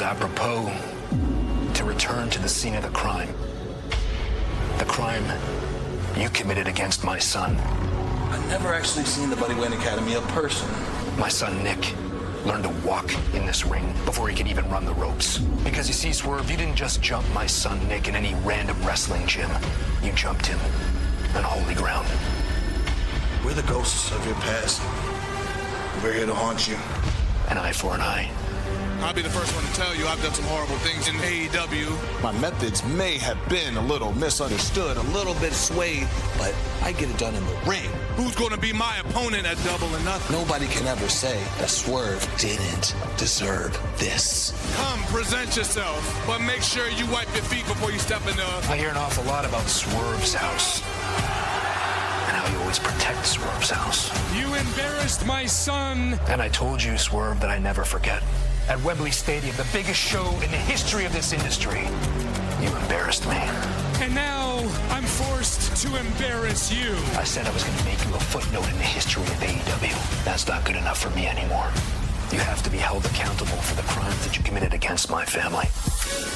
Apropos to return to the scene of the crime. The crime you committed against my son. I've never actually seen the Bodyweight Academy in person. My son, Nick, learned to walk in this ring before he could even run the ropes. Because you see, Swerve, you didn't just jump my son, Nick, in any random wrestling gym. You jumped him on holy ground. We're the ghosts of your past. We're here to haunt you. An eye for an eye. I'll be the first one to tell you I've done some horrible things in AEW. My methods may have been a little misunderstood, a little bit swayed, but I get it done in the ring. Who's going to be my opponent at Double or Nothing? Nobody can ever say that Swerve didn't deserve this. Come, present yourself, but make sure you wipe your feet before you step in the... I hear an awful lot about Swerve's house. And how you always protect Swerve's house. You embarrassed my son. And I told you, Swerve, that I never forget. At Wembley Stadium, the biggest show in the history of this industry, you embarrassed me. And now I'm forced to embarrass you. I said I was going to make you a footnote in the history of AEW. That's not good enough for me anymore. You have to be held accountable for the crimes that you committed against my family.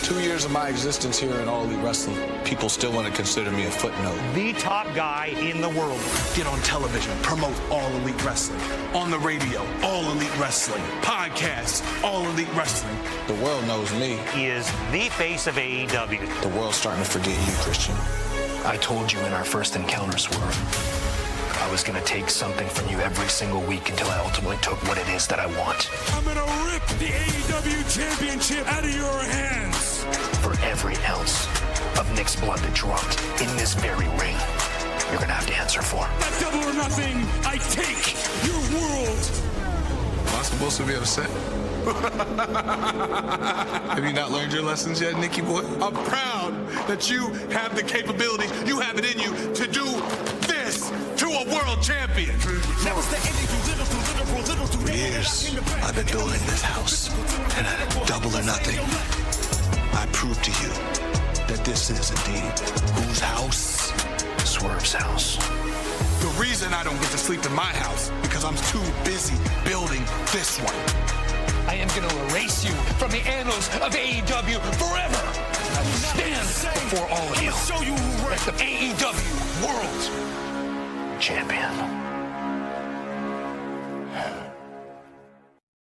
2 years of my existence here in All Elite Wrestling, people still want to consider me a footnote. The top guy in the world. Get on television, promote All Elite Wrestling. On the radio, All Elite Wrestling. Podcasts, All Elite Wrestling. The world knows me. He is the face of AEW. The world's starting to forget you, Christian. I told you in our first encounter, Swerve, I was going to take something from you every single week until I ultimately took what it is that I want. I'm going to rip the AEW championship out of your hands. For every ounce of Nick's blood that dropped in this very ring, you're going to have to answer for. That Double or Nothing, I take your world. Am I supposed to be upset? Have you not learned your lessons yet, Nicky boy? I'm proud that you have the capability, you have it in you to do this to a world champion. For years, I've been building this house. And at Double or Nothing, I proved to you that this is indeed whose house? Swerve's house. The reason I don't get to sleep in my house because I'm too busy building this one. I am going to erase you from the annals of AEW forever. I will stand before all of you as the AEW World Champion.